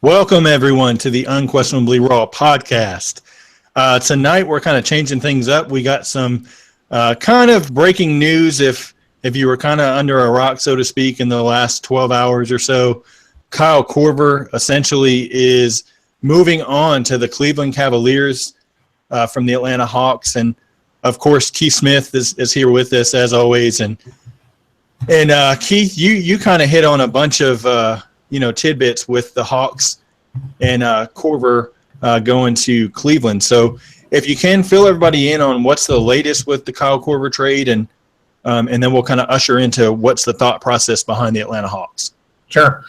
Welcome, everyone, to the Unquestionably Raw podcast. Tonight, we're kind of changing things up. We got some kind of breaking news. If you were kind of under a rock, so to speak, in the last 12 hours or so, Kyle Korver essentially is moving on to the Cleveland Cavaliers from the Atlanta Hawks. And, of course, Keith Smith is here with us, as always. And Keith, you kind of hit on a bunch of tidbits with the Hawks and Korver going to Cleveland. So if you can fill everybody in on what's the latest with the Kyle Korver trade, and then we'll kind of usher into what's the thought process behind the Atlanta Hawks. Sure.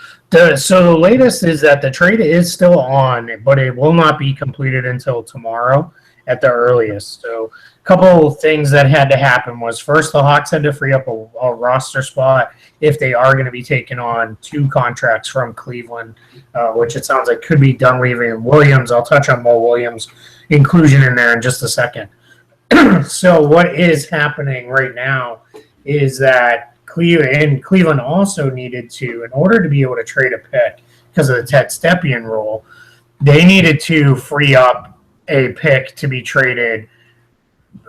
So the latest is that the trade is still on, but it will not be completed until tomorrow at the earliest. So a couple of things that had to happen was, first, the Hawks had to free up a roster spot if they are going to be taking on two contracts from Cleveland, which it sounds like could be Dunleavy and Williams. I'll touch on Mo Williams' inclusion in there in just a second. So what is happening right now is that Cleveland also needed to, in order to be able to trade a pick because of the Ted Stepien rule, they needed to free up a pick to be traded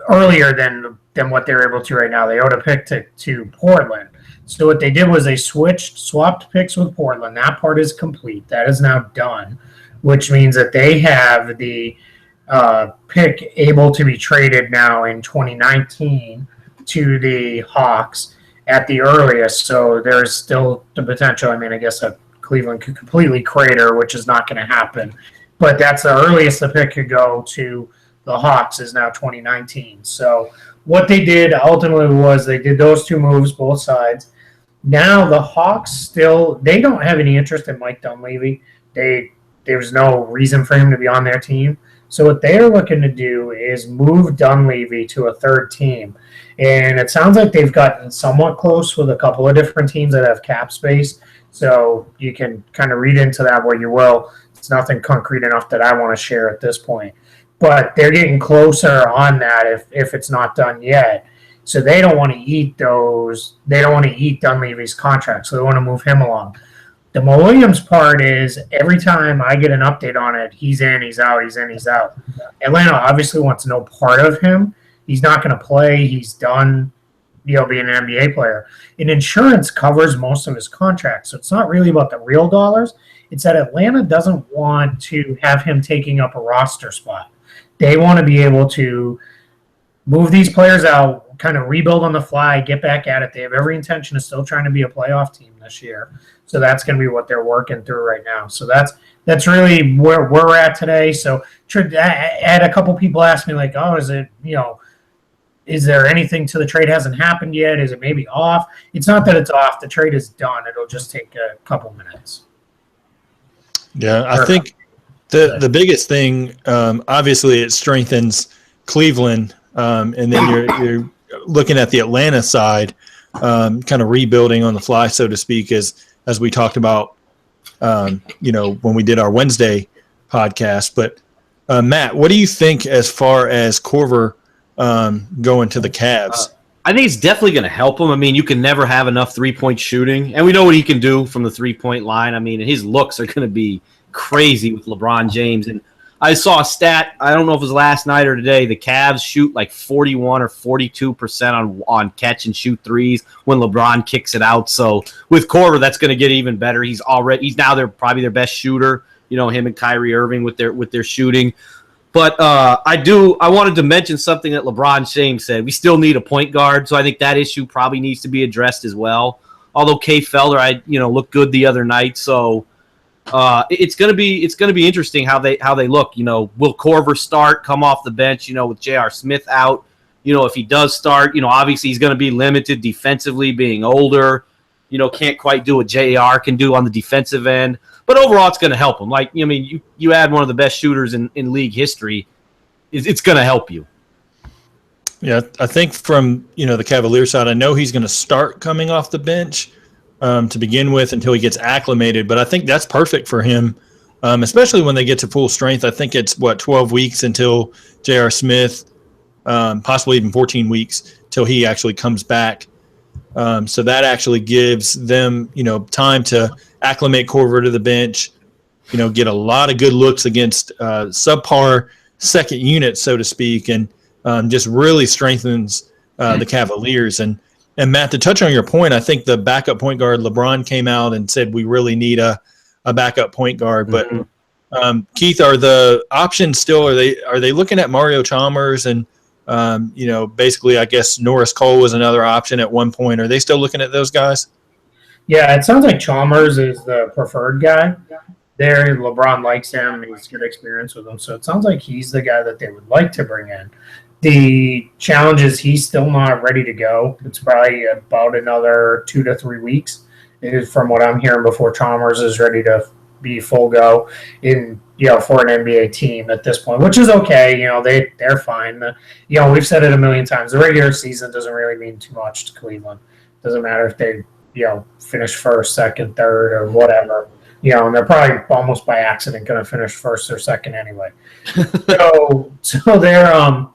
earlier than what they're able to right now. They owed a pick to Portland. So what they did was they swapped picks with Portland. That part is complete. That is now done, which means that they have the pick able to be traded now in 2019 to the Hawks at the earliest. So there's still the potential. I mean, I guess that Cleveland could completely crater, which is not going to happen. But that's the earliest the pick could go to the Hawks is now 2019. So what they did ultimately was they did those two moves, both sides. Now the Hawks they don't have any interest in Mike Dunleavy. There's no reason for him to be on their team. So what they're looking to do is move Dunleavy to a third team. And it sounds like they've gotten somewhat close with a couple of different teams that have cap space. So you can kind of read into that what you will. It's nothing concrete enough that I want to share at this point. But they're getting closer on that if it's not done yet. So they don't want to eat those. They don't want to eat Dunleavy's contract, so they want to move him along. The Mo Williams part is every time I get an update on it, he's in, he's out, he's in, he's out. Atlanta obviously wants no part of him. He's not going to play. He's done, being an NBA player. And insurance covers most of his contract, so it's not really about the real dollars. It's that Atlanta doesn't want to have him taking up a roster spot. They want to be able to move these players out, kind of rebuild on the fly, get back at it. They have every intention of still trying to be a playoff team this year. So that's going to be what they're working through right now. So that's really where we're at today. So I had a couple people ask me, like, oh, is it, is there anything to the trade hasn't happened yet? Is it maybe off? It's not that it's off. The trade is done. It'll just take a couple minutes. Yeah, I think the biggest thing, obviously, it strengthens Cleveland, and then you're looking at the Atlanta side, kind of rebuilding on the fly, so to speak, as we talked about, when we did our Wednesday podcast. But Matt, what do you think as far as Korver going to the Cavs? I think it's definitely going to help him. I mean, you can never have enough three-point shooting, and we know what he can do from the three-point line. I mean, his looks are going to be crazy with LeBron James. And I saw a stat, I don't know if it was last night or today, the Cavs shoot like 41 or 42% on catch and shoot threes when LeBron kicks it out. So with Korver, that's going to get even better. He's now probably their best shooter, him and Kyrie Irving with their shooting. But I wanted to mention something that LeBron James said. We still need a point guard, so I think that issue probably needs to be addressed as well. Although Kay Felder, looked good the other night, so it's gonna be interesting how they look. Will Korver start, come off the bench? With J.R. Smith out, if he does start, obviously he's gonna be limited defensively, being older. Can't quite do what J.R. can do on the defensive end. But overall, it's going to help him. You add one of the best shooters in league history, it's going to help you. Yeah, I think from the Cavaliers side, I know he's going to start coming off the bench to begin with until he gets acclimated. But I think that's perfect for him, especially when they get to full strength. I think it's 12 weeks until J.R. Smith, possibly even 14 weeks till he actually comes back. So that actually gives them, time to acclimate Korver to the bench, get a lot of good looks against subpar second unit, so to speak, and just really strengthens the Cavaliers. And Matt, to touch on your point, I think the backup point guard, LeBron, came out and said we really need a backup point guard. But Keith, are the options still? Are they looking at Mario Chalmers and basically, I guess Norris Cole was another option at one point. Are they still looking at those guys? Yeah, it sounds like Chalmers is the preferred guy. There, LeBron likes him. He's good experience with him. So it sounds like he's the guy that they would like to bring in. The challenge is he's still not ready to go. It's probably about another 2 to 3 weeks, from what I'm hearing, before Chalmers is ready to be full go for an NBA team at this point, which is okay. They're fine. We've said it a million times. The regular season doesn't really mean too much to Cleveland. Doesn't matter if they finish first, second, third, or whatever. And they're probably almost by accident going to finish first or second anyway. So they're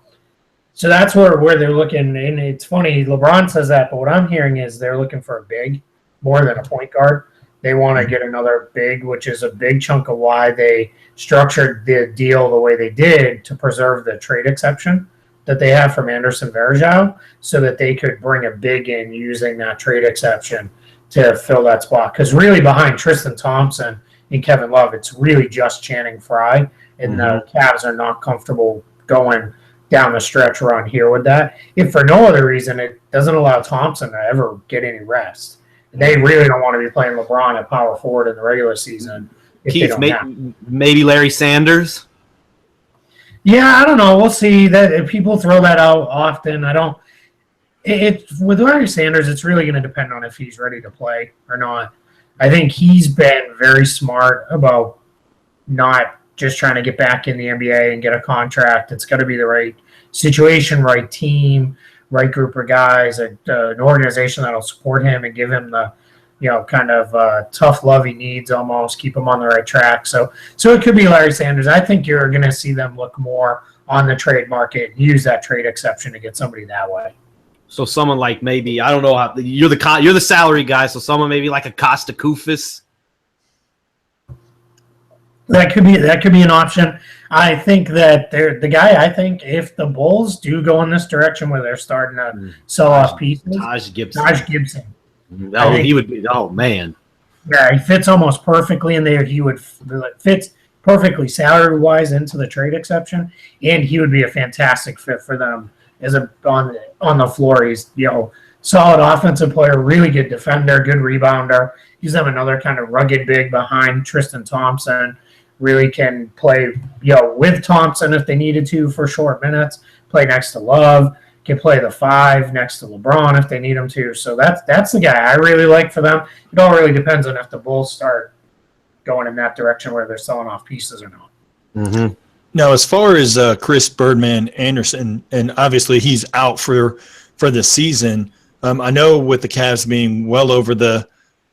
so that's where they're looking. And it's funny, LeBron says that, but what I'm hearing is they're looking for a big more than a point guard. They want to get another big, which is a big chunk of why they structured the deal the way they did to preserve the trade exception that they have from Anderson Varejao, so that they could bring a big in using that trade exception to fill that spot. Because really behind Tristan Thompson and Kevin Love, it's really just Channing Frye, and the Cavs are not comfortable going down the stretch run here with that. If for no other reason, it doesn't allow Thompson to ever get any rest. They really don't want to be playing LeBron at power forward in the regular season. Keith, maybe Larry Sanders? Yeah, I don't know. We'll see. That people throw that out often. With Larry Sanders, it's really going to depend on if he's ready to play or not. I think he's been very smart about not just trying to get back in the NBA and get a contract. It's got to be the right situation, right team, right group of guys, an organization that'll support him and give him the, kind of tough love he needs almost, keep him on the right track. So it could be Larry Sanders. I think you're going to see them look more on the trade market, use that trade exception to get somebody that way. So someone like maybe, I don't know how you're the salary guy. So someone maybe like a Costa Koufis. That could be an option. I think that the guy. I think if the Bulls do go in this direction where they're starting to sell off pieces, Taj Gibson. Oh, he would be. Oh man. Yeah, he fits almost perfectly in there. He would fits perfectly salary wise into the trade exception, and he would be a fantastic fit for them as on the floor. He's solid offensive player, really good defender, good rebounder. He's them another kind of rugged big behind Tristan Thompson. Really can play, with Thompson if they needed to for short minutes. Play next to Love. Can play the 5 next to LeBron if they need him to. So that's the guy I really like for them. It all really depends on if the Bulls start going in that direction where they're selling off pieces or not. Mm-hmm. Now, as far as Chris Birdman Anderson, and obviously he's out for the season. I know with the Cavs being well over the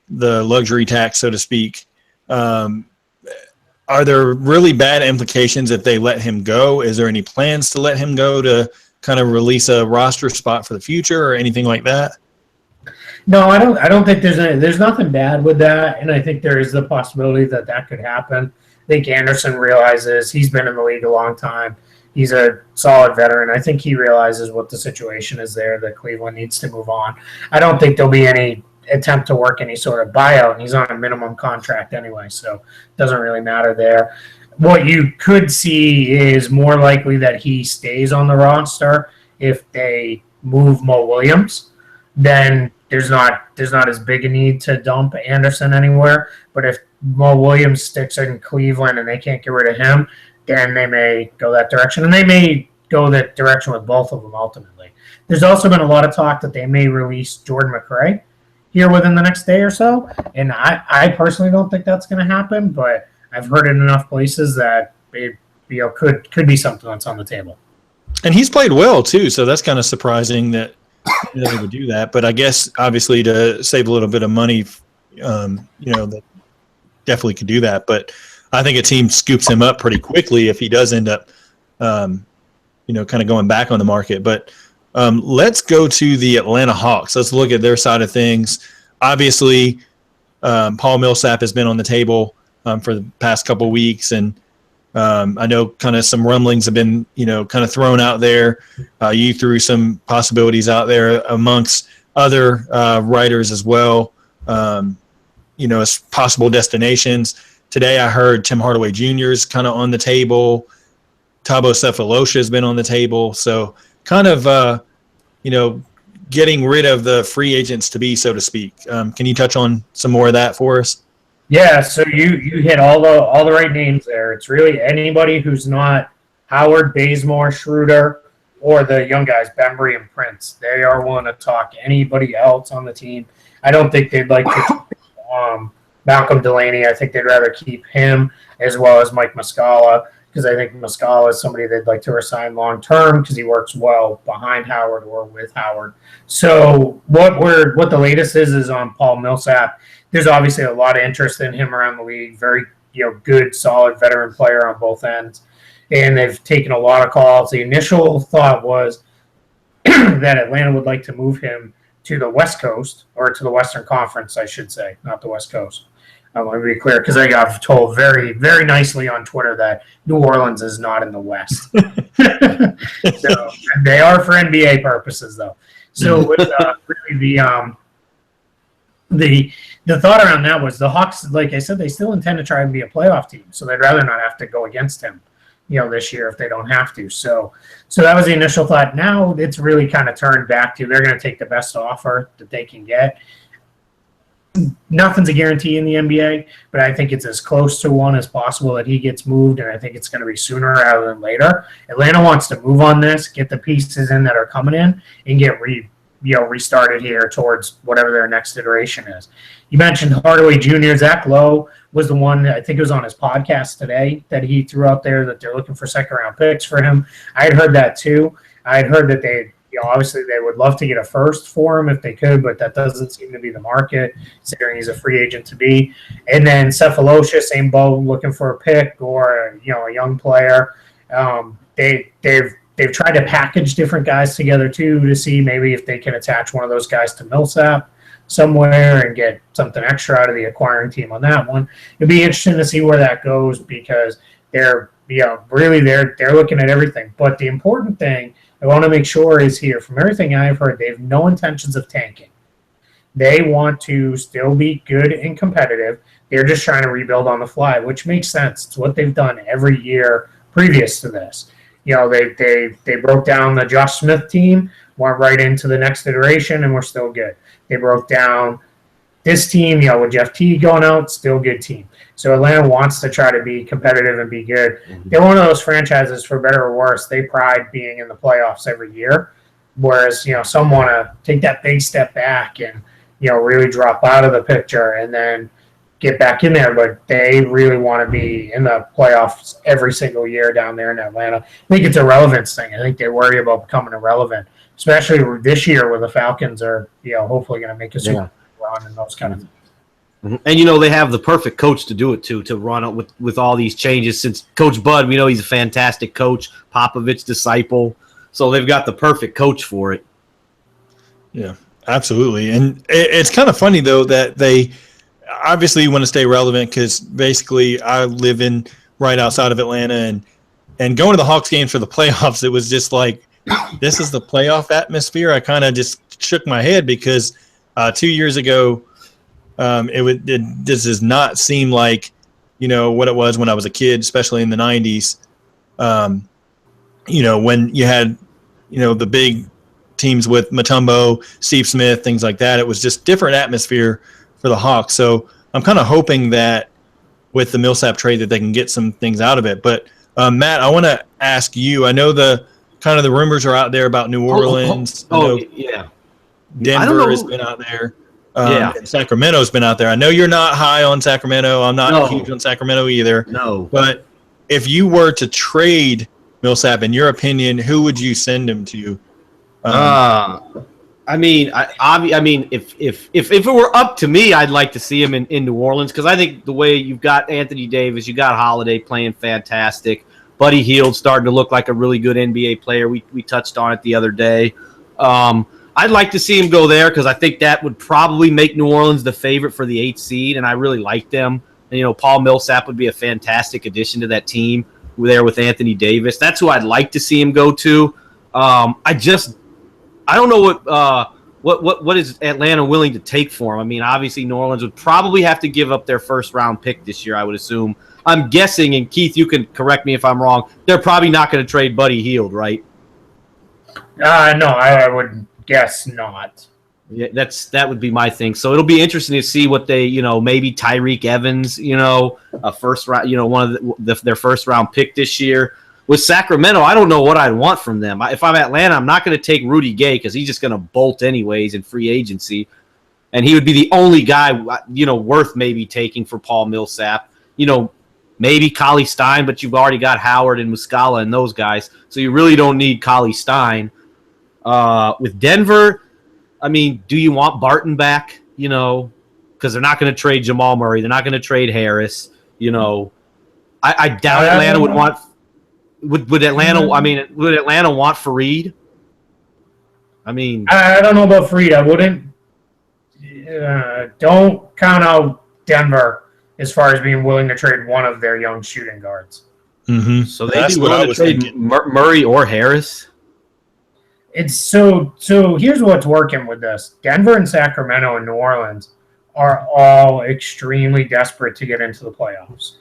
luxury tax, so to speak. Are there really bad implications if they let him go? Is there any plans to let him go to kind of release a roster spot for the future or anything like that? No, I don't think there's nothing bad with that, and I think there is the possibility that could happen. I think Anderson realizes he's been in the league a long time. He's a solid veteran. I think he realizes what the situation is there, that Cleveland needs to move on. I don't think there'll be any attempt to work any sort of buyout, and he's on a minimum contract anyway, so it doesn't really matter there. What you could see is more likely that he stays on the roster if they move Mo Williams. Then there's not as big a need to dump Anderson anywhere. But if Mo Williams sticks in Cleveland and they can't get rid of him, then they may go that direction, and they may go that direction with both of them ultimately. There's also been a lot of talk that they may release Jordan McRae here within the next day or so, and I personally don't think that's going to happen, but I've heard it in enough places that it could be something that's on the table. And he's played well too, so that's kind of surprising that they would do that. But I guess obviously to save a little bit of money, that definitely could do that. But I think a team scoops him up pretty quickly if he does end up, kind of going back on the market. But let's go to the Atlanta Hawks. Let's look at their side of things. Obviously, Paul Millsap has been on the table for the past couple of weeks, and I know kind of some rumblings have been, kind of thrown out there. You threw some possibilities out there amongst other writers as well, as possible destinations. Today I heard Tim Hardaway Jr. is kind of on the table. Thabo Sefolosha has been on the table. So kind of, getting rid of the free agents to be, so to speak. Can you touch on some more of that for us? Yeah, so you hit all the right names there. It's really anybody who's not Howard, Bazemore, Schroeder, or the young guys, Bembry and Prince. They are willing to talk to anybody else on the team. I don't think they'd like to Malcolm Delaney. I think they'd rather keep him as well as Mike Muscala, because I think Muscala is somebody they'd like to resign long term because he works well behind Howard or with Howard. So what the latest is on Paul Millsap. There's obviously a lot of interest in him around the league. Very good, solid veteran player on both ends, and they've taken a lot of calls. The initial thought was that Atlanta would like to move him to the West Coast, or to the Western Conference, I should say, not the West Coast. I want to be clear, because I got told very, very nicely on Twitter that New Orleans is not in the West. So they are for NBA purposes, though. So with really the thought around that was the Hawks, like I said, they still intend to try and be a playoff team, so they'd rather not have to go against him, this year if they don't have to. So that was the initial thought. Now it's really kind of turned back to they're going to take the best offer that they can get. Nothing's a guarantee in the NBA, but I think it's as close to one as possible that he gets moved, and I think it's going to be sooner rather than later. Atlanta wants to move on this, get the pieces in that are coming in, and get restarted here towards whatever their next iteration is. You mentioned Hardaway Jr. Zach Lowe was the one, I think it was on his podcast today, that he threw out there that they're looking for second-round picks for him. I had heard that too. I had heard that they obviously they would love to get a first for him if they could, but that doesn't seem to be the market, considering he's a free agent to be. And then Sefolosha, same boat, looking for a pick or a young player. They've tried to package different guys together too to see maybe if they can attach one of those guys to Millsap somewhere and get something extra out of the acquiring team on that one. It'd be interesting to see where that goes, because they're really they're looking at everything. But the important thing I want to make sure is here, from everything I've heard, they have no intentions of tanking. They want to still be good and competitive. They're just trying to rebuild on the fly, which makes sense. It's what they've done every year previous to this. They broke down the Josh Smith team, went right into the next iteration, and we're still good. They broke down this team, with Jeff Teague going out, still good team. So Atlanta wants to try to be competitive and be good. Mm-hmm. They're one of those franchises, for better or worse, they pride being in the playoffs every year, whereas, some want to take that big step back and, really drop out of the picture and then get back in there. But they really want to be in the playoffs every single year down there in Atlanta. I think it's a relevance thing. I think they worry about becoming irrelevant, especially this year where the Falcons are, hopefully going to make a Super Bowl run and those kind of things. And, they have the perfect coach to do it, too, to run it with all these changes. Since Coach Bud, we know he's a fantastic coach, Popovich's disciple. So they've got the perfect coach for it. Yeah, absolutely. And it's kind of funny, though, that they obviously want to stay relevant, because basically I live right outside of Atlanta. And going to the Hawks game for the playoffs, it was just like, this is the playoff atmosphere. I kind of just shook my head, because 2 years ago, this does not seem like, what it was when I was a kid, especially in the 90s. When you had, the big teams with Mutombo, Steve Smith, things like that. It was just different atmosphere for the Hawks. So I'm kind of hoping that with the Millsap trade that they can get some things out of it. But Matt, I want to ask you, I know the rumors are out there about New Orleans. Yeah. Denver has been out there. And Sacramento's been out there. I know you're not high on Sacramento. I'm not huge on Sacramento either. No. But if you were to trade Millsap, in your opinion, who would you send him to? If it were up to me, I'd like to see him in New Orleans, because I think the way you've got Anthony Davis, you got Holiday playing fantastic, Buddy Hield starting to look like a really good NBA player. We touched on it the other day. I'd like to see him go there, because I think that would probably make New Orleans the favorite for the 8th seed, and I really like them. And, Paul Millsap would be a fantastic addition to that team there with Anthony Davis. That's who I'd like to see him go to. I don't know what is Atlanta willing to take for him. I mean, obviously New Orleans would probably have to give up their first-round pick this year, I would assume. I'm guessing, and Keith, you can correct me if I'm wrong, they're probably not going to trade Buddy Hield, right? No, I would guess not. Yeah, that would be my thing. So it'll be interesting to see what they, maybe Tyreek Evans, a first round, one of their first round pick this year. With Sacramento, I don't know what I'd want from them. If I'm Atlanta, I'm not going to take Rudy Gay because he's just going to bolt anyways in free agency, and he would be the only guy, worth maybe taking for Paul Millsap. Maybe Cauley Stein, but you've already got Howard and Muscala and those guys, so you really don't need Cauley Stein. With Denver, I mean, do you want Barton back? Because they're not going to trade Jamal Murray. They're not going to trade Harris. I doubt Atlanta would want. Would Atlanta? I mean, would Atlanta want Fareed? I mean, I don't know about Fareed. I wouldn't. Don't count out Denver as far as being willing to trade one of their young shooting guards. Mm-hmm. So they'd be willing to trade Murray or Harris. It's so here's what's working with this. Denver and Sacramento and New Orleans are all extremely desperate to get into the playoffs.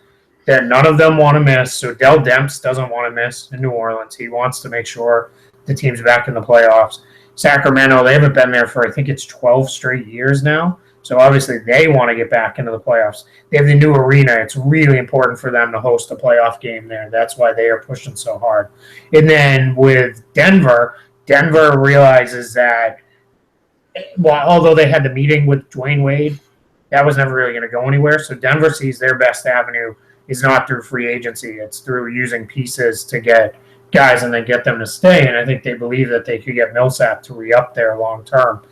That none of them want to miss. So Dell Demps doesn't want to miss in New Orleans. He wants to make sure the team's back in the playoffs. Sacramento, they haven't been there for, I think it's 12 straight years now. So obviously they want to get back into the playoffs. They have the new arena. It's really important for them to host a playoff game there. That's why they are pushing so hard. And then with Denver realizes that, although they had the meeting with Dwayne Wade, that was never really going to go anywhere. So Denver sees their best avenue is not through free agency. It's through using pieces to get guys and then get them to stay. And I think they believe that they could get Millsap to re-up there long term.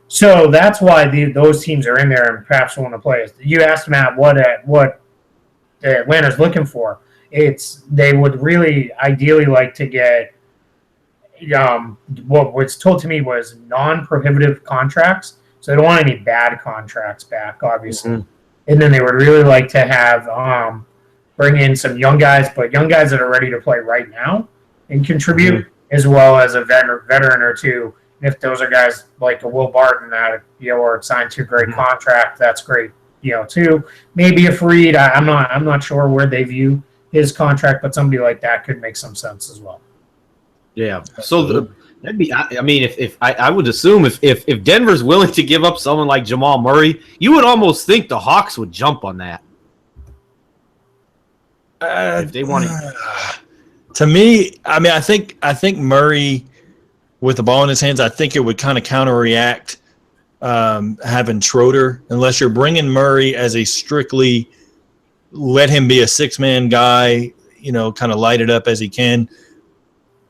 So that's why those teams are in there and perhaps want to play. You asked Matt what Atlanta's looking for. They would really ideally like to get what was told to me was non-prohibitive contracts. So they don't want any bad contracts back, obviously. Mm-hmm. And then they would really like to have bring in some young guys, but young guys that are ready to play right now and contribute, as well as a veteran or two. And if those are guys like a Will Barton that or signed to a great contract, that's great. Too. Maybe a Fareed. I'm not sure where they view his contract, but somebody like that could make some sense as well. Yeah. So that'd be. I mean, if I would assume if Denver's willing to give up someone like Jamal Murray, you would almost think the Hawks would jump on that. If they want to me, I mean, I think Murray with the ball in his hands, I think it would kind of counteract having Schroeder, unless you're bringing Murray as a strictly let him be a six-man guy, kind of light it up as he can.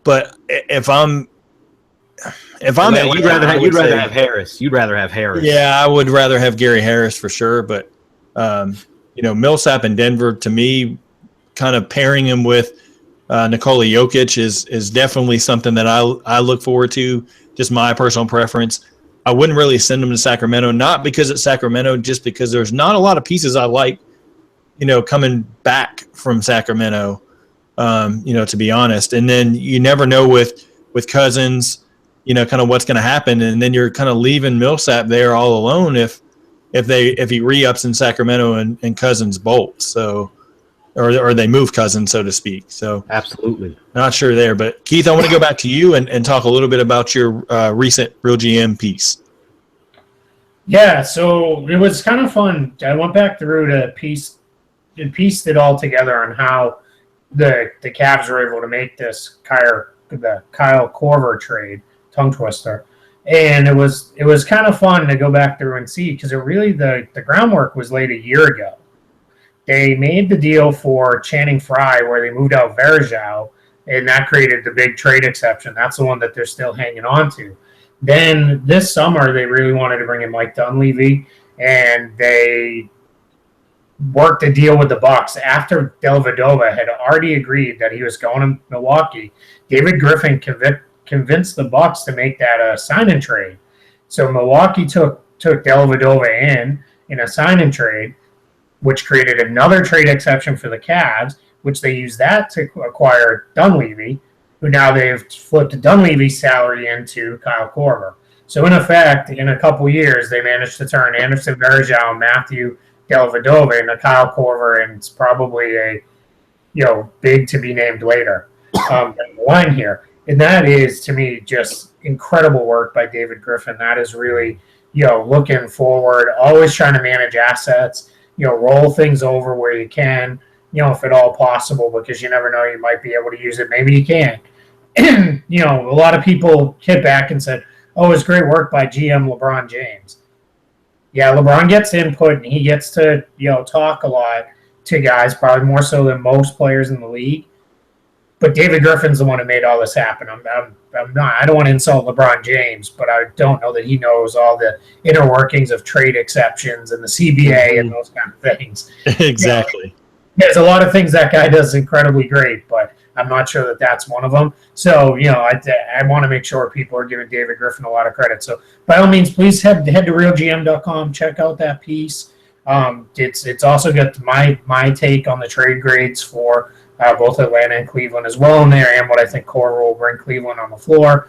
But if I'm you'd rather have Harris. You'd rather have Harris. Yeah, I would rather have Gary Harris for sure. But Millsap in Denver, to me, kind of pairing him with Nikola Jokic is definitely something that I look forward to. Just my personal preference. I wouldn't really send him to Sacramento, not because it's Sacramento, just because there's not a lot of pieces I like, coming back from Sacramento. To be honest. And then you never know with Cousins, kind of what's going to happen. And then you're kind of leaving Millsap there all alone if he re-ups in Sacramento and Cousins bolts. So, or they move Cousins, so to speak. So absolutely not sure there, but Keith, I want to go back to you and talk a little bit about your recent Real GM piece. Yeah. So it was kind of fun. I went back through to pieced it all together on how the Cavs were able to make this Kyle Korver trade, tongue twister, and it was kind of fun to go back through and see because it really the groundwork was laid a year ago. They made the deal for Channing Frye where they moved out Verjao, and that created the big trade exception. That's the one that they're still hanging on to. Then this summer they really wanted to bring in Mike Dunleavy, and they worked a deal with the Bucks after Dellavedova had already agreed that he was going to Milwaukee. David Griffin convinced the Bucks to make that a sign-and trade. So Milwaukee took Dellavedova in a sign-and trade. which created another trade exception for the Cavs, which they used that to acquire Dunleavy, who now they've flipped Dunleavy's salary into Kyle Korver. So in effect, in a couple years, they managed to turn Anderson Varejao, Matthew Dellavedova into Kyle Korver, and it's probably a big to be named later line here. And that is, to me, just incredible work by David Griffin. That is really, looking forward, always trying to manage assets, roll things over where you can, if at all possible, because you never know, you might be able to use it. Maybe you can. And, a lot of people hit back and said, oh, it's great work by GM LeBron James. Yeah, LeBron gets input and he gets to, talk a lot to guys, probably more so than most players in the league. But David Griffin's the one who made all this happen. I don't want to insult LeBron James, but I don't know that he knows all the inner workings of trade exceptions and the CBA and those kind of things. Exactly. There's a lot of things that guy does incredibly great, but I'm not sure that that's one of them. So, I want to make sure people are giving David Griffin a lot of credit. So, by all means, please head to realgm.com, check out that piece. It's also got my take on the trade grades for both Atlanta and Cleveland as well in there, and what I think Korver will bring Cleveland on the floor.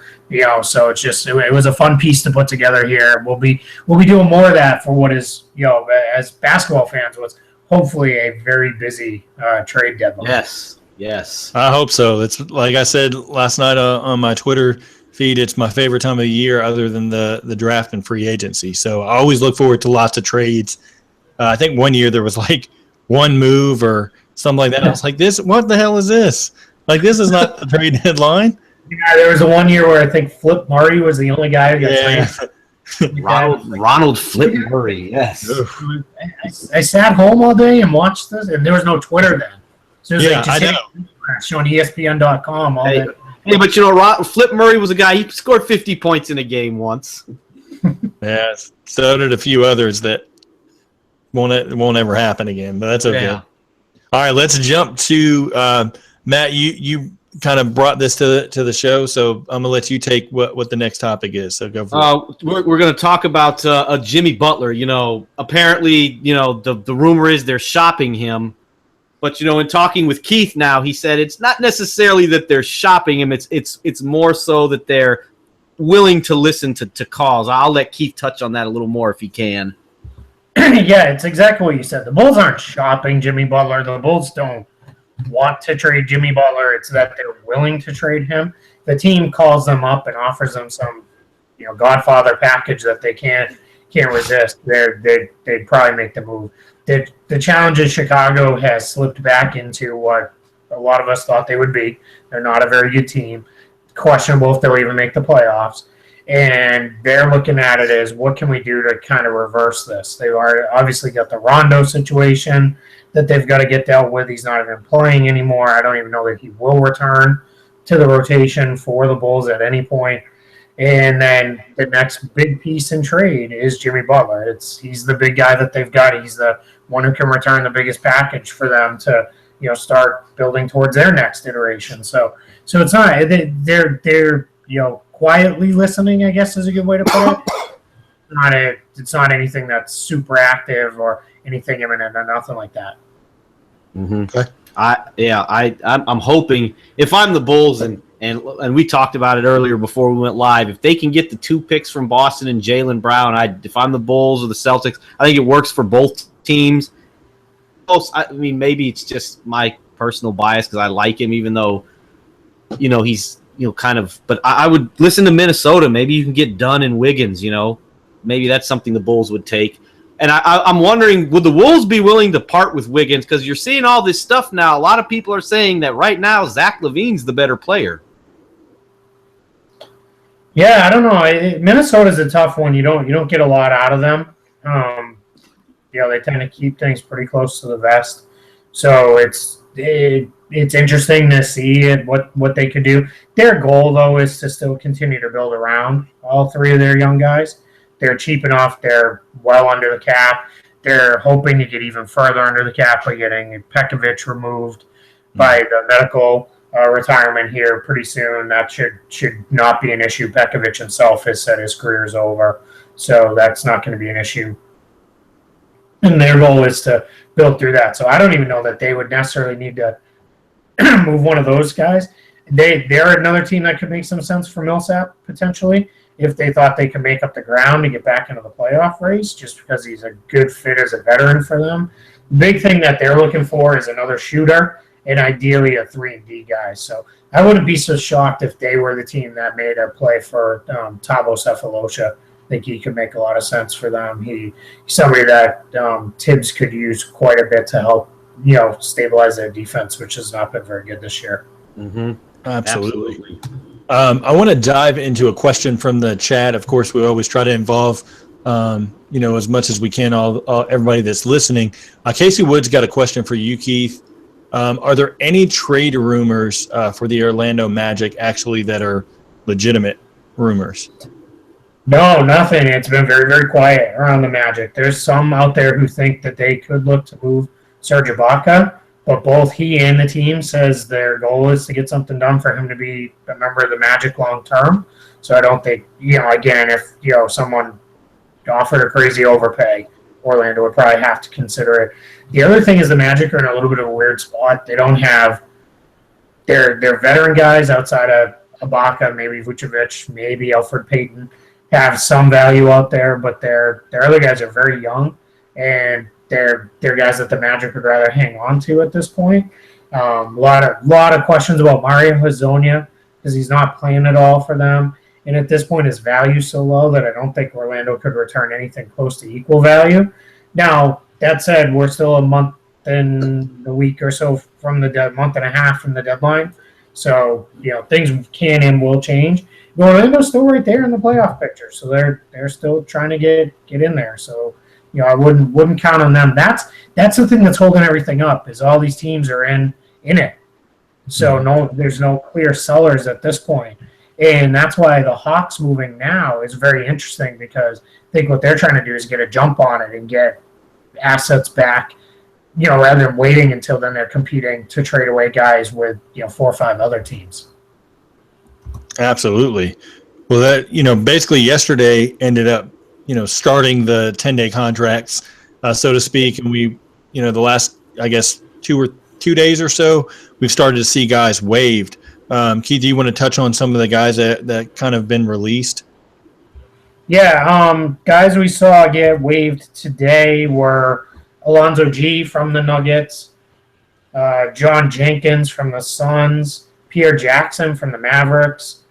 So it was a fun piece to put together here. We'll be doing more of that for what is, as basketball fans, was hopefully a very busy trade deadline. Yes. I hope so. It's like I said last night on my Twitter feed, it's my favorite time of the year other than the draft and free agency. So I always look forward to lots of trades. I think one year there was like one move or something like that. I was like, what the hell is this? Like, this is not the trade deadline. Yeah, there was a 1 year where I think Flip Murray was the only guy who got traded. Ronald Flip Murray, yes. I sat home all day and watched this, and there was no Twitter then. So it was I know. Showing ESPN.com all day. Hey, but Flip Murray was a guy, he scored 50 points in a game once. Yeah, so did a few others that won't ever happen again, but that's okay. Yeah. All right, let's jump to Matt. You kind of brought this to the show, so I'm gonna let you take what the next topic is. So go for it. We're going to talk about Jimmy Butler. Apparently, the rumor is they're shopping him, but in talking with Keith now, he said it's not necessarily that they're shopping him. It's more so that they're willing to listen to calls. I'll let Keith touch on that a little more if he can. Yeah, it's exactly what you said. The Bulls aren't shopping Jimmy Butler. The Bulls don't want to trade Jimmy Butler. It's that they're willing to trade him. The team calls them up and offers them some, Godfather package that they can't resist. They'd probably make the move. The challenge is Chicago has slipped back into what a lot of us thought they would be. They're not a very good team. Questionable if they'll even make the playoffs. And they're looking at it as, what can we do to kind of reverse this? They've obviously got the Rondo situation that they've got to get dealt with. He's not even playing anymore. I don't even know that he will return to the rotation for the Bulls at any point. And then the next big piece in trade is Jimmy Butler. He's the big guy that they've got. He's the one who can return the biggest package for them to, start building towards their next iteration. So it's not, they're quietly listening, I guess is a good way to put it. It's not anything that's super active or anything imminent or nothing like that. Mm-hmm. Okay. I'm hoping, if I'm the Bulls, and we talked about it earlier before we went live, if they can get the 2 picks from Boston and Jaylen Brown, if I'm the Bulls or the Celtics, I think it works for both teams. I mean, maybe it's just my personal bias because I like him, even though, he's kind of. But I would listen to Minnesota. Maybe you can get Dunn and Wiggins. Maybe that's something the Bulls would take. And I'm wondering, would the Wolves be willing to part with Wiggins? Because you're seeing all this stuff now. A lot of people are saying that right now Zach LaVine's the better player. Yeah, I don't know. Minnesota's a tough one. You don't get a lot out of them. They tend to keep things pretty close to the vest. So it's interesting to see what they could do. Their goal, though, is to still continue to build around all 3 of their young guys. They're cheap enough. They're well under the cap. They're hoping to get even further under the cap by getting Pekovic removed by the medical retirement here pretty soon. That should not be an issue. Pekovic himself has said his career is over, so that's not going to be an issue. And their goal is to built through that. So I don't even know that they would necessarily need to move one of those guys. They're another team that could make some sense for Millsap potentially if they thought they could make up the ground to get back into the playoff race, just because he's a good fit as a veteran for them. The big thing that they're looking for is another shooter and ideally a 3-and-D guy. So I wouldn't be so shocked if they were the team that made a play for Thabo Cephalosha. I think he could make a lot of sense for them. He's somebody that Tibbs could use quite a bit to help, stabilize their defense, which has not been very good this year. Mm-hmm. Absolutely. I want to dive into a question from the chat. Of course, we always try to involve, as much as we can, everybody that's listening. Casey Wood's got a question for you, Keith. Are there any trade rumors for the Orlando Magic actually that are legitimate rumors? No, nothing. It's been very, very quiet around the Magic. There's some out there who think that they could look to move Serge Ibaka, but both he and the team says their goal is to get something done for him to be a member of the Magic long term. So I don't think, again, if someone offered a crazy overpay, Orlando would probably have to consider it. The other thing is the Magic are in a little bit of a weird spot. They don't have their veteran guys outside of Ibaka, maybe Vucevic, maybe Elfrid Payton, have some value out there, but their other guys are very young, and they're guys that the Magic would rather hang on to at this point. A lot of questions about Mario Hezonja because he's not playing at all for them, and at this point his value is so low that I don't think Orlando could return anything close to equal value. Now that said, we're still a month and a week or so from the month and a half from the deadline, so things can and will change. Orlando's still right there in the playoff picture, so they're still trying to get in there. So, I wouldn't count on them. That's the thing that's holding everything up is all these teams are in it. So there's no clear sellers at this point, and that's why the Hawks moving now is very interesting because I think what they're trying to do is get a jump on it and get assets back, rather than waiting until then they're competing to trade away guys with 4 or 5 other teams. Absolutely. Well, that, basically yesterday ended up, starting the 10-day contracts, so to speak. And we, the last, I guess, 2 days or so, we've started to see guys waived. Keith, do you want to touch on some of the guys that kind of been released? Yeah. Guys we saw get waived today were Alonzo G from the Nuggets, John Jenkins from the Suns, Pierre Jackson from the Mavericks,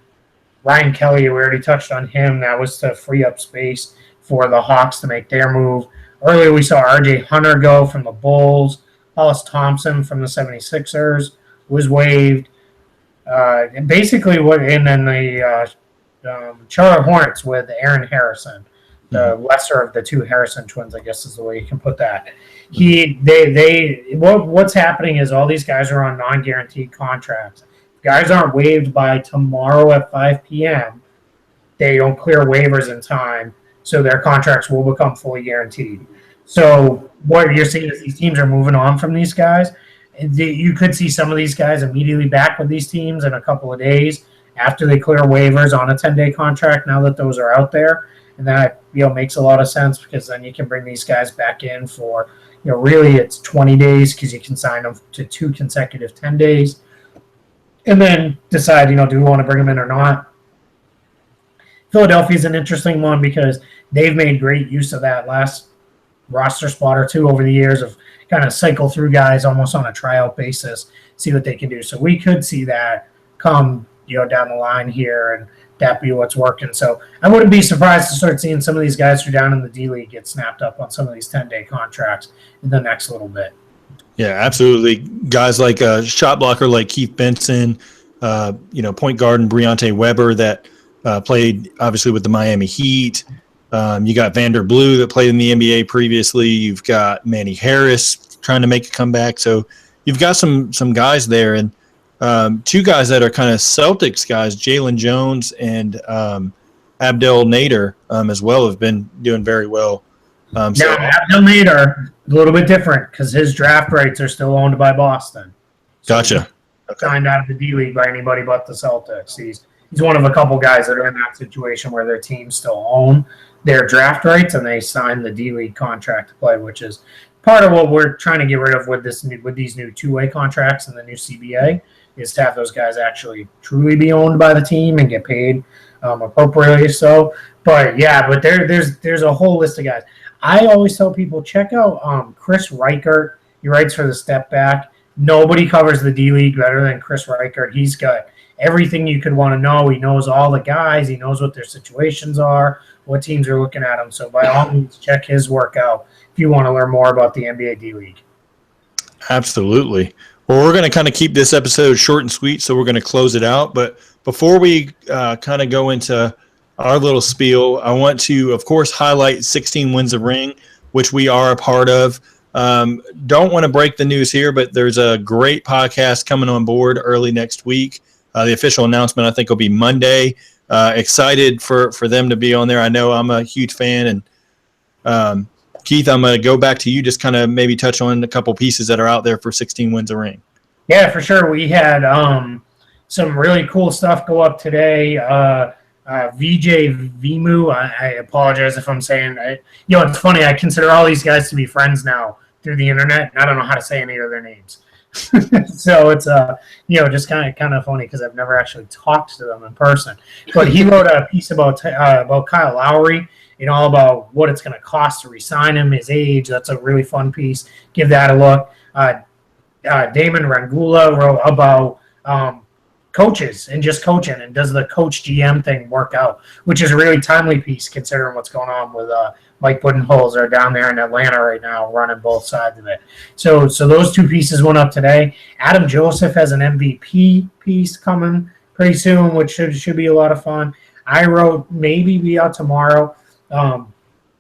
Ryan Kelly, we already touched on him. That was to free up space for the Hawks to make their move. Earlier, we saw R.J. Hunter go from the Bulls. Hollis Thompson from the 76ers was waived. And then the Charlotte Hornets with Aaron Harrison, the lesser of the 2 Harrison twins, I guess is the way you can put that. What's happening is all these guys are on non-guaranteed contracts. Guys aren't waived by tomorrow at 5 p.m. They don't clear waivers in time, so their contracts will become fully guaranteed. So what you're seeing is these teams are moving on from these guys. You could see some of these guys immediately back with these teams in a couple of days after they clear waivers on a 10-day contract now that those are out there. And that makes a lot of sense because then you can bring these guys back in for, really it's 20 days because you can sign them to 2 consecutive 10 days. And then decide, do we want to bring them in or not? Philadelphia is an interesting one because they've made great use of that last roster spot or 2 over the years of kind of cycle through guys almost on a tryout basis, see what they can do. So we could see that come, down the line here and that be what's working. So I wouldn't be surprised to start seeing some of these guys who are down in the D-League get snapped up on some of these 10-day contracts in the next little bit. Yeah, absolutely. Guys like a shot blocker like Keith Benson, point guard and Briante Weber that played obviously with the Miami Heat. You got Vander Blue that played in the NBA previously. You've got Manny Harris trying to make a comeback. So you've got some guys there, and 2 guys that are kind of Celtics guys, Jalen Jones and Abdel Nader as well, have been doing very well. Now, Abdel Nader, a little bit different because his draft rights are still owned by Boston. So gotcha. Signed out of the D-League by anybody but the Celtics. He's one of a couple guys that are in that situation where their teams still own their draft rights and they sign the D-League contract to play, which is part of what we're trying to get rid of with these new two-way contracts and the new CBA is to have those guys actually truly be owned by the team and get paid appropriately. So, but there's a whole list of guys. I always tell people, check out Chris Reichert. He writes for the Step Back. Nobody covers the D League better than Chris Reichert. He's got everything you could want to know. He knows all the guys. He knows what their situations are, what teams are looking at them. So by all means, check his work out if you want to learn more about the NBA D League. Absolutely. Well, we're going to kind of keep this episode short and sweet, so we're going to close it out. But before we kind of go into our little spiel, I want to, of course, highlight 16 Wins a Ring, which we are a part of. Don't want to break the news here, but there's a great podcast coming on board early next week. The official announcement, I think, will be Monday. Excited for them to be on there. I know I'm a huge fan. And Keith, I'm going to go back to you, just kind of maybe touch on a couple pieces that are out there for 16 Wins a Ring. Yeah, for sure. We had some really cool stuff go up today. VJ Vimu, I apologize if I'm saying it. It's funny. I consider all these guys to be friends now through the internet, and I don't know how to say any of their names. So it's just kind of funny because I've never actually talked to them in person. But he wrote a piece about Kyle Lowry, about what it's going to cost to re-sign him, his age. That's a really fun piece. Give that a look. Damon Rangula wrote about coaches and just coaching, and does the coach GM thing work out, which is a really timely piece considering what's going on with Mike Budenholzer down there in Atlanta right now, running both sides of it. So those two pieces went up today. Adam Joseph has an MVP piece coming pretty soon, which should be a lot of fun. I wrote maybe be out tomorrow.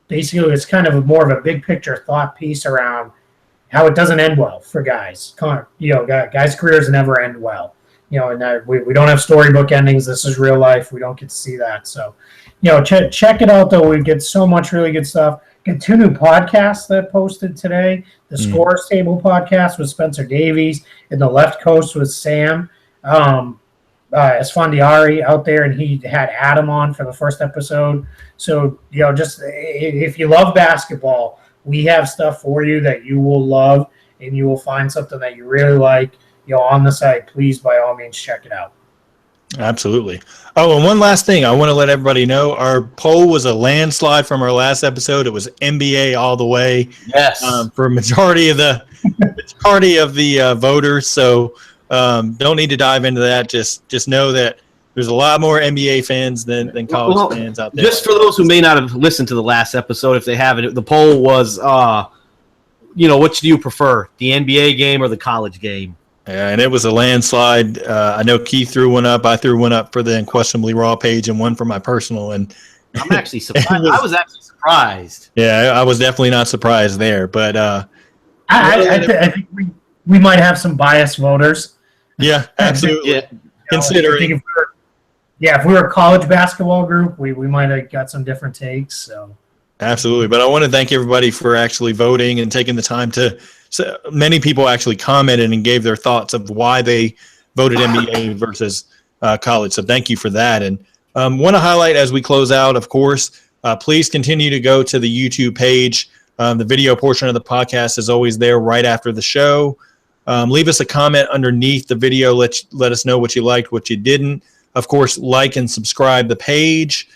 Basically, it's kind of more of a big picture thought piece around how it doesn't end well for guys. Guys' careers never end well. And we don't have storybook endings. This is real life. We don't get to see that. So, check it out, though. We get so much really good stuff. Get 2 new podcasts that posted today. The Scores Table podcast with Spencer Davies, and The Left Coast with Sam Esfandiari out there, and he had Adam on for the first episode. So, just if you love basketball, we have stuff for you that you will love, and you will find something that you really like. On the site, please, by all means, check it out. Absolutely. Oh, and one last thing. I want to let everybody know our poll was a landslide from our last episode. It was NBA all the way. Yes. For majority of the voters. So don't need to dive into that. Just know that there's a lot more NBA fans than college fans out there. Just for those who may not have listened to the last episode, if they haven't, the poll was, which do you prefer, the NBA game or the college game? Yeah, and it was a landslide. I know Keith threw one up. I threw one up for the Unquestionably Raw page and one for my personal. And I'm actually surprised. I was actually surprised. Yeah, I was definitely not surprised there. But I think we might have some biased voters. Yeah, absolutely. Yeah. Considering. If we were a college basketball group, we might have got some different takes. So. Absolutely. But I want to thank everybody for actually voting and taking the time to. So many people actually commented and gave their thoughts of why they voted NBA versus college. So thank you for that. And want to highlight as we close out, of course, please continue to go to the YouTube page. The video portion of the podcast is always there right after the show. Leave us a comment underneath the video. Let us know what you liked, what you didn't. Of course, like and subscribe the page.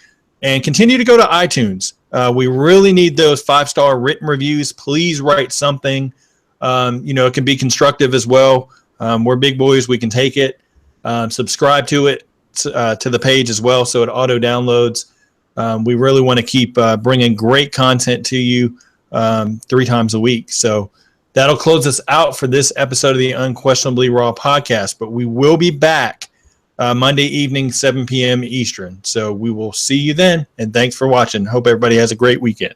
And continue to go to iTunes. We really need those 5-star written reviews. Please write something. It can be constructive as well. We're big boys. We can take it. Subscribe to it, to the page as well, so it auto downloads. We really want to keep bringing great content to you 3 times a week. So that'll close us out for this episode of the Unquestionably Raw podcast. But we will be back Monday evening, 7 p.m. Eastern. So we will see you then. And thanks for watching. Hope everybody has a great weekend.